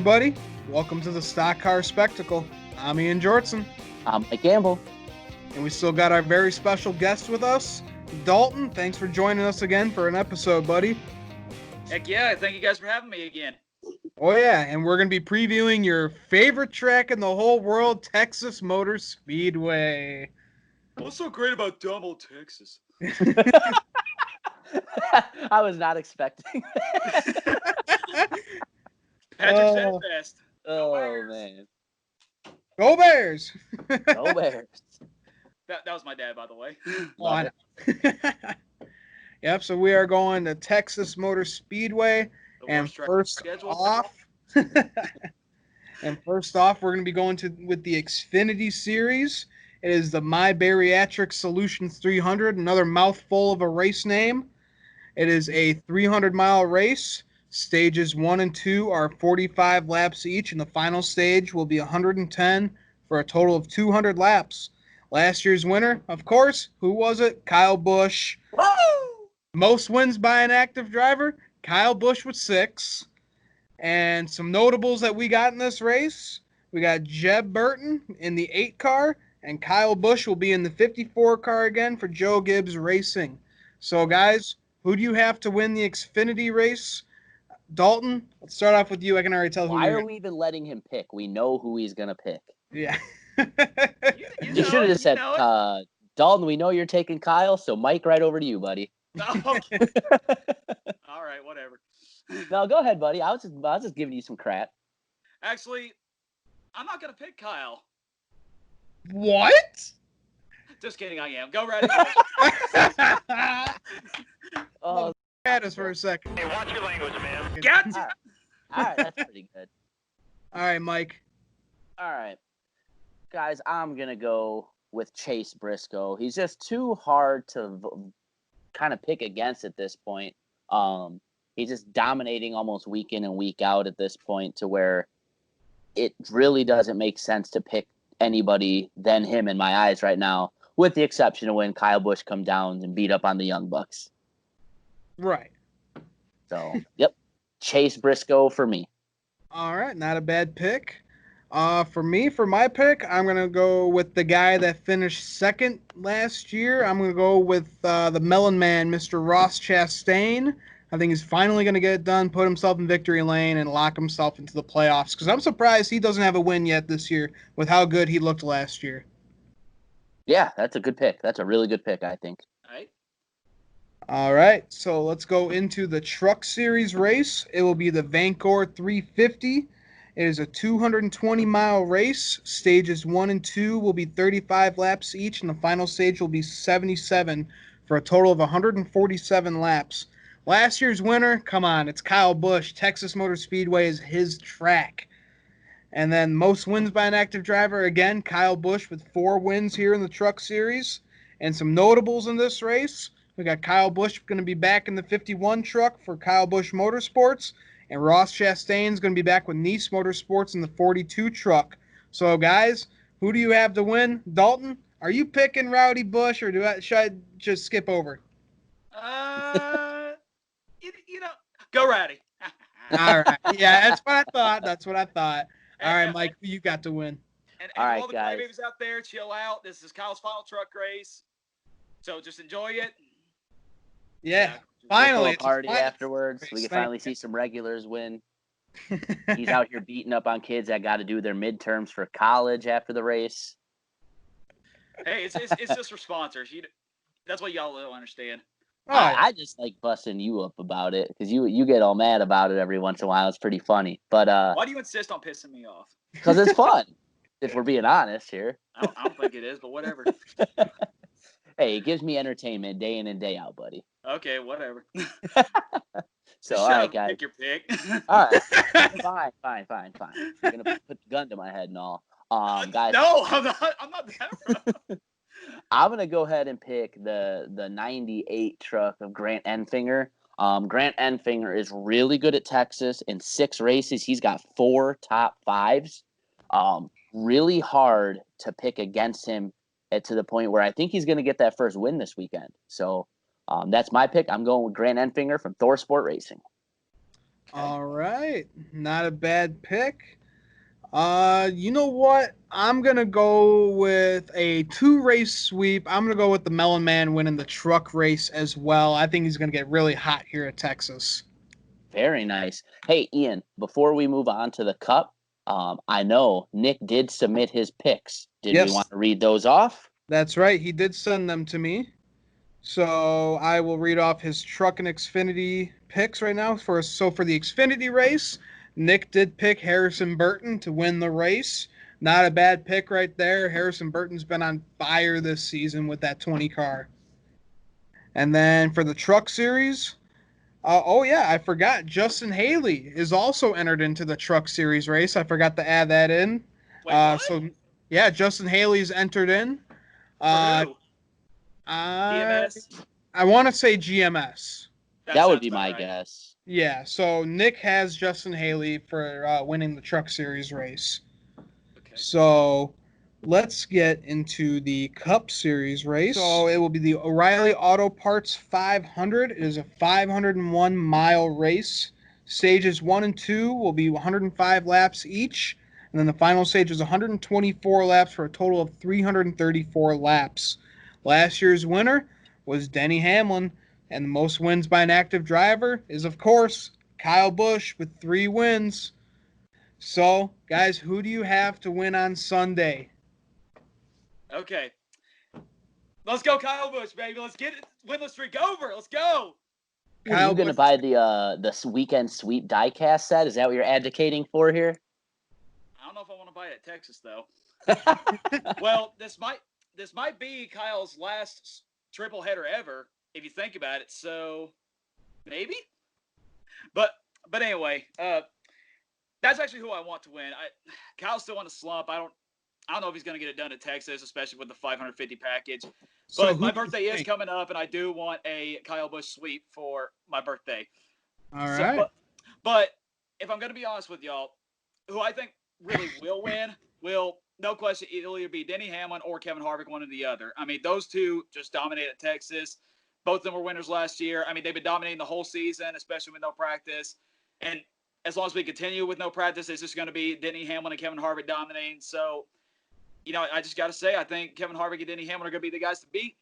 everybody. Welcome to the Stock Car Spectacle. I'm Ian Jortson. I'm Mike Gamble. And we still got our very special guest with us, Dalton. Thanks for joining us again for an episode, buddy. Heck yeah, thank you guys for having me again. Oh yeah, and we're going to be previewing your favorite track in the whole world, Texas Motor Speedway. What's so great about dumb old Texas? I was not expecting that. Patrick said it best. Oh, man. Go Bears! Go Bears. That was my dad, by the way. Oh, Yep, so we are going to Texas Motor Speedway. And first off, we're going to be going with the Xfinity series. It is the My Bariatric Solutions 300, another mouthful of a race name. It is a 300-mile race. Stages 1 and 2 are 45 laps each, and the final stage will be 110 for a total of 200 laps. Last year's winner, of course, who was it? Kyle Busch. Woo! Most wins by an active driver, Kyle Busch with 6. And some notables that we got in this race, we got Jeb Burton in the 8 car, and Kyle Busch will be in the 54 car again for Joe Gibbs Racing. So, guys, who do you have to win the Xfinity race? Dalton, let's start off with you. I can already tell who Why are we even letting him pick? We know who he's going to pick. Yeah. You should have just said, Dalton, we know you're taking Kyle, so Mike, right over to you, buddy. Okay. All right, whatever. No, go ahead, buddy. I was just giving you some crap. Actually, I'm not going to pick Kyle. What? Just kidding, I am. Go right ahead. Oh, at us for a second. Hey, watch your language, man. Gotcha. All right, that's pretty good. All right, Mike. All right. Guys, I'm going to go with Chase Briscoe. He's just too hard to kind of pick against at this point. He's just dominating almost week in and week out at this point to where it really doesn't make sense to pick anybody than him in my eyes right now, with the exception of when Kyle Busch come down and beat up on the Young Bucks. Right. So, yep, Chase Briscoe for me. All right, not a bad pick. For my pick, I'm going to go with the guy that finished second last year. I'm going to go with the Melon Man, Mr. Ross Chastain. I think he's finally going to get it done, put himself in victory lane, and lock himself into the playoffs. Because I'm surprised he doesn't have a win yet this year with how good he looked last year. Yeah, that's a good pick. That's a really good pick, I think. All right, so let's go into the Truck Series race. It will be the Vancouver 350. It is a 220-mile race. Stages 1 and 2 will be 35 laps each, and the final stage will be 77 for a total of 147 laps. Last year's winner, come on, it's Kyle Busch. Texas Motor Speedway is his track. And then most wins by an active driver, again, Kyle Busch with 4 wins here in the Truck Series. And some notables in this race. We got Kyle Busch going to be back in the 51 truck for Kyle Busch Motorsports. And Ross Chastain is going to be back with Nice Motorsports in the 42 truck. So, guys, who do you have to win? Dalton, are you picking Rowdy Busch, or should I just skip over? Go Rowdy. All right. Yeah, that's what I thought. All right, Mike, who you got to win? And all right, all the guys. crybabies out there, chill out. This is Kyle's final truck race. So just enjoy it. Yeah. Finally, we'll party afterwards. We can finally see some regulars win. He's out here beating up on kids that got to do their midterms for college after the race. Hey, it's just for sponsors. That's what y'all don't understand. I just like busting you up about it because you get all mad about it every once in a while. It's pretty funny. But why do you insist on pissing me off? Because it's fun. If we're being honest here. I don't think it is, but whatever. Hey, it gives me entertainment day in and day out, buddy. Okay, whatever. So, all right, guys. Pick your pick. All right. Fine. You're going to put the gun to my head and all. Guys. No, I'm not that rough. I'm going to go ahead and pick the 98 truck of Grant Enfinger. Grant Enfinger is really good at Texas. In 6 races, he's got 4 top 5s. Really hard to pick against him to the point where I think he's going to get that first win this weekend. So that's my pick. I'm going with Grant Enfinger from Thor Sport Racing. All right. Not a bad pick. You know what? I'm gonna go with a 2-race sweep. I'm gonna go with the Melon Man winning the truck race as well. I think he's gonna get really hot here at Texas. Very nice. Hey, Ian, before we move on to the Cup, I know Nick did submit his picks. Did we want Yes, to read those off? that's right. He did send them to me. So I will read off his truck and Xfinity picks right now. For the Xfinity race, Nick did pick Harrison Burton to win the race. Not a bad pick right there. Harrison Burton's been on fire this season with that 20 car. And then for the truck series, oh yeah, I forgot. Justin Haley is also entered into the truck series race. I forgot to add that in. Wait, what? So yeah, Justin Haley's entered in. For Uh, who? I DMS? I want to say GMS. That would Sounds be about my right. guess. Yeah, so Nick has Justin Haley for winning the Truck Series race. Okay. So let's get into the Cup Series race. So it will be the O'Reilly Auto Parts 500. It is a 501-mile race. Stages 1 and 2 will be 105 laps each. And then the final stage is 124 laps for a total of 334 laps. Last year's winner was Denny Hamlin. And the most wins by an active driver is, of course, Kyle Busch with 3 wins. So, guys, who do you have to win on Sunday? Okay. Let's go, Kyle Busch, baby. Let's get it. Winless streak over. Let's go. What are you Kyle going to Busch. buy the weekend sweep diecast set? Is that what you're advocating for here? I don't know if I want to buy it at Texas though. Well, this might be Kyle's last triple header ever, if you think about it. So maybe. But anyway, that's actually who I want to win. Kyle's still on a slump. I don't know if he's going to get it done at Texas, especially with the 550 package. So But my birthday is coming up, and I do want a Kyle Busch sweep for my birthday. All So, right. but if I'm going to be honest with y'all, who I think really will win will, no question, it'll either be Denny Hamlin or Kevin Harvick, one or the other. I mean, those two just dominated Texas. Both of them were winners last year. I mean, they've been dominating the whole season, especially with no practice. And as long as we continue with no practice, it's just going to be Denny Hamlin and Kevin Harvick dominating. So, I just got to say, I think Kevin Harvick and Denny Hamlin are going to be the guys to beat.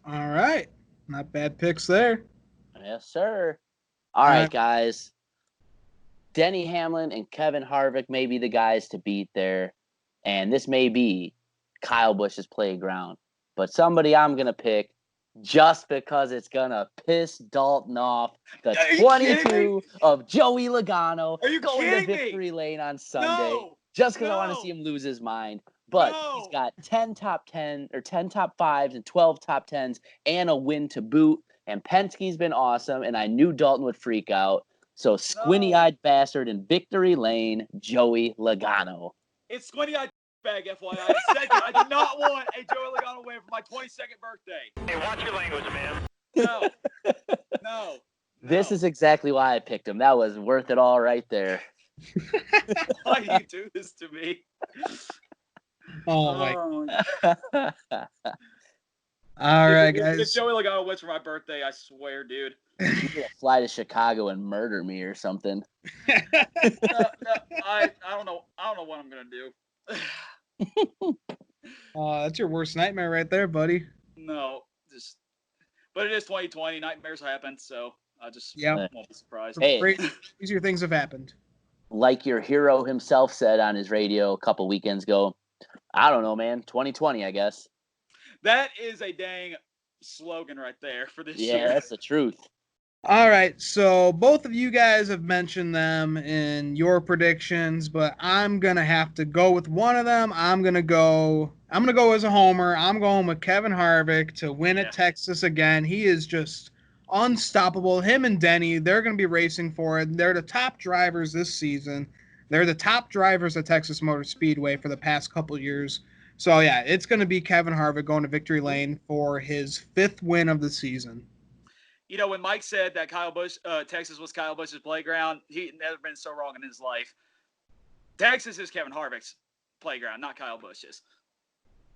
All right. Not bad picks there. Yes, sir. All right, guys. Denny Hamlin and Kevin Harvick may be the guys to beat there. And this may be Kyle Busch's playground. But somebody I'm going to pick just because it's going to piss Dalton off. The 22 of Joey Logano going to victory lane on Sunday. No, just because I want to see him lose his mind. But he's got 10 top 10 or 10 top 5s and 12 top 10s and a win to boot. And Penske's been awesome. And I knew Dalton would freak out. So squinty-eyed bastard in victory lane, Joey Logano. It's squinty-eyed bag, FYI. Second, I do not want a Joey Logano win for my 22nd birthday. Hey, watch your language, man. No. This is exactly why I picked him. That was worth it all right there. Why do you do this to me? Oh my. All right, guys. If Joey Logano wins for my birthday, I swear, dude. You're gonna fly to Chicago and murder me or something. No, I don't know. I don't know what I'm gonna do. That's your worst nightmare right there, buddy. No, but it is 2020. Nightmares happen, so I just won't be surprised. Hey, easier things have happened. Like your hero himself said on his radio a couple weekends ago, I don't know, man. 2020, I guess. That is a dang slogan right there for this year. Yeah, that's the truth. All right, so both of you guys have mentioned them in your predictions, but I'm gonna have to go with one of them. I'm gonna go as a homer. I'm going with Kevin Harvick to win at Texas again. He is just unstoppable. Him and Denny, they're gonna be racing for it. They're the top drivers this season. They're the top drivers at Texas Motor Speedway for the past couple years. So yeah, it's gonna be Kevin Harvick going to victory lane for his 5th win of the season. When Mike said that Texas was Kyle Busch's playground, he never been so wrong in his life. Texas is Kevin Harvick's playground, not Kyle Busch's.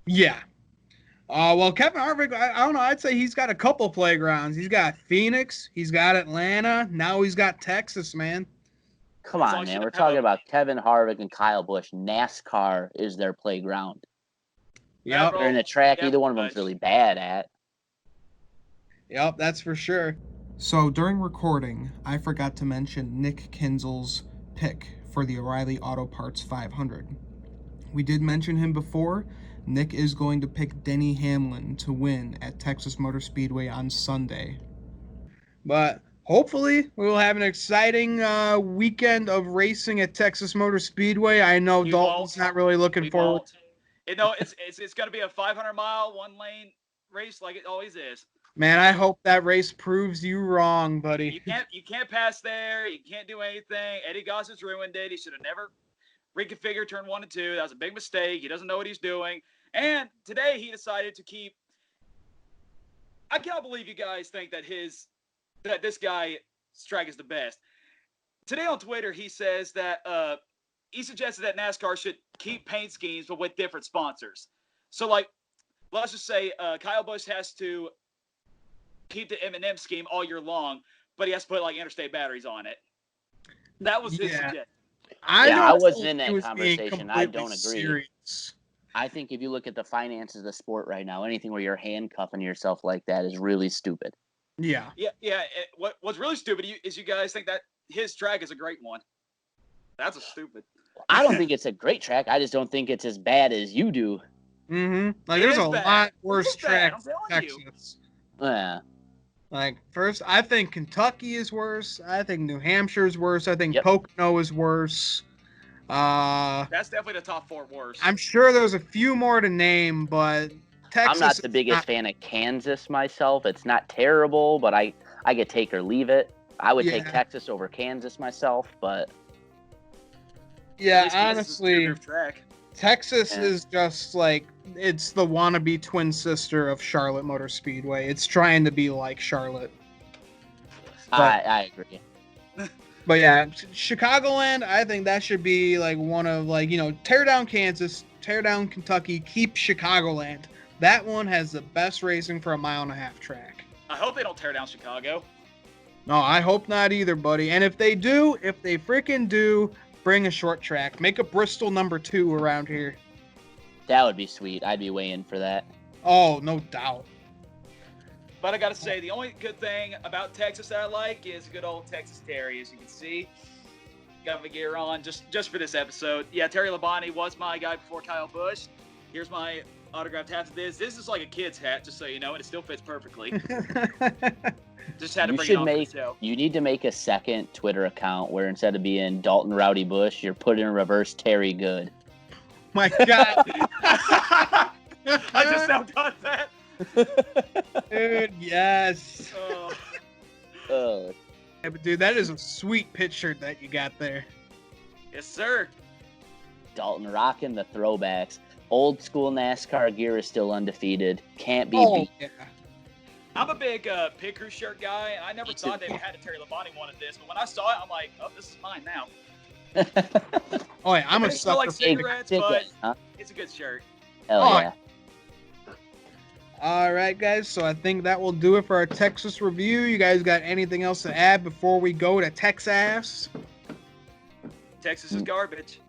Yeah. Well, Kevin Harvick, I don't know. I'd say he's got a couple playgrounds. He's got Phoenix, he's got Atlanta, now he's got Texas, man. Come As long on, as you man. We're don't have talking a- about Kevin Harvick and Kyle Busch. NASCAR is their playground. Yep, Well, They're in a track yeah, either one of them's Busch. really bad at. yep, that's for sure. So during recording, I forgot to mention Nick Kinzel's pick for the O'Reilly Auto Parts 500. We did mention him before. Nick is going to pick Denny Hamlin to win at Texas Motor Speedway on Sunday. But hopefully we will have an exciting weekend of racing at Texas Motor Speedway. I know We Dalton's won't. not really looking We forward. won't. It's going to be a 500-mile, one-lane race like it always is. Man, I hope that race proves you wrong, buddy. You can't pass there. You can't do anything. Eddie Goss's ruined it. He should have never reconfigured turn 1 and 2. That was a big mistake. He doesn't know what he's doing. And today he decided to keep. I cannot believe you guys think that this guy's track is the best. Today on Twitter, he says that he suggested that NASCAR should keep paint schemes but with different sponsors. So, like, let's just say Kyle Busch has to keep the M&M scheme all year long, but he has to put like interstate batteries on it. That was his suggestion. I don't wasn't think in he that was being conversation. I don't completely agree. serious. I think if you look at the finances of the sport right now, anything where you're handcuffing yourself like that is really stupid. Yeah. Yeah. What's really stupid is you guys think that his track is a great one. That's a stupid. I don't think it's a great track. I just don't think it's as bad as you do. Mm-hmm. Like, It there's is a bad. lot It worse is bad, tracks I'm in telling you. Texas. Yeah. Like, first, I think Kentucky is worse. I think New Hampshire is worse. I think Yep. Pocono is worse. That's definitely the top 4 worst. I'm sure there's a few more to name, but Texas I'm not the is biggest not- fan of Kansas myself. It's not terrible, but I could take or leave it. I would take Yeah. Texas over Kansas myself, but Yeah, At least Kansas is a honestly, two-groove track. Texas Yeah. is just like, it's the wannabe twin sister of Charlotte Motor Speedway. It's trying to be like Charlotte. But- I agree. But yeah, Chicagoland, I think that should be like one of, like, tear down Kansas, tear down Kentucky, keep Chicagoland. That one has the best racing for a 1.5-mile track. I hope they don't tear down Chicago. No, I hope not either, buddy. And if they freaking do, bring a short track. Make a Bristol #2 around here. That would be sweet. I'd be way in for that. Oh, no doubt. But I gotta say, the only good thing about Texas that I like is good old Texas Terry. As you can see, got my gear on just for this episode. Yeah, Terry Labonte was my guy before Kyle Busch. Here's my autographed hat of this. This is like a kid's hat, just so you know, and it still fits perfectly. Just had to You bring should it on make. for the show. You need to make a second Twitter account where instead of being Dalton Rowdy Bush, you're putting in reverse Terry Good. My God. I just now got that. Dude, yes. Oh, Yeah, but dude, that is a sweet picture that you got there. Yes, sir. Dalton rocking the throwbacks. Old school NASCAR gear is still undefeated. Can't be Oh, beat. yeah. I'm a big pit crew shirt guy, and I never Me thought too. they had a Terry Labonte one of this. But when I saw it, I'm like, oh, this is mine now. Oh, yeah, I'm a It smell like sucker for cigarettes, Take but it, huh? it's a good shirt. Hell Oh, yeah. All right, guys. So I think that will do it for our Texas review. You guys got anything else to add before we go to Texas? Texas is garbage.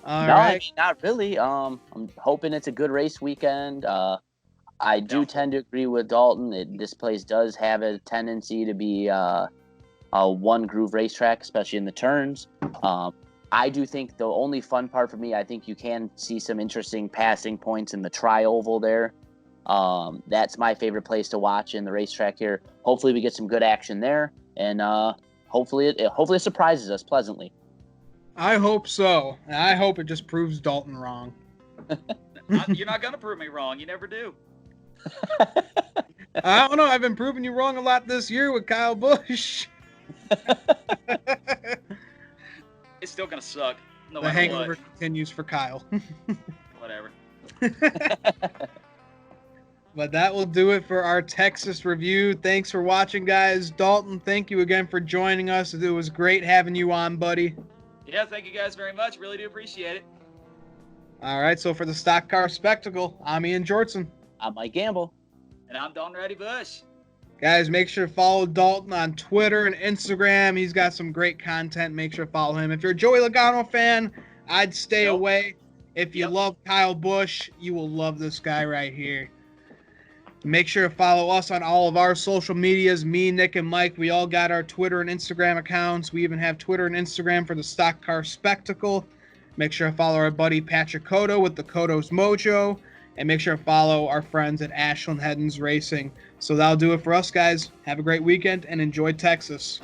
All No, I right. mean, not really. I'm hoping it's a good race weekend. I do tend to agree with Dalton. This place does have a tendency to be a one groove racetrack, especially in the turns. I do think the only fun part for me, I think you can see some interesting passing points in the tri-oval there. That's my favorite place to watch in the racetrack here. Hopefully we get some good action there, and hopefully it surprises us pleasantly. I hope so. And I hope it just proves Dalton wrong. You're not going to prove me wrong. You never do. I don't know. I've been proving you wrong a lot this year with Kyle Busch. It's still going to suck. No The matter hangover continues for Kyle. what. Whatever. But that will do it for our Texas review. Thanks for watching, guys. Dalton, thank you again for joining us. It was great having you on, buddy. Yeah, thank you guys very much. Really do appreciate it. All right, so for the Stock Car Spectacle, I'm Ian Jortson. I'm Mike Gamble. And I'm Dalton Ready Bush. Guys, make sure to follow Dalton on Twitter and Instagram. He's got some great content. Make sure to follow him. If you're a Joey Logano fan, I'd stay away. If you love Kyle Busch, you will love this guy right here. Make sure to follow us on all of our social medias. Me, Nick, and Mike, we all got our Twitter and Instagram accounts. We even have Twitter and Instagram for the Stock Car Spectacle. Make sure to follow our buddy Patrick Cotto with the Cotto's Mojo. And make sure to follow our friends at Ashland Heddens Racing. So that'll do it for us, guys. Have a great weekend and enjoy Texas.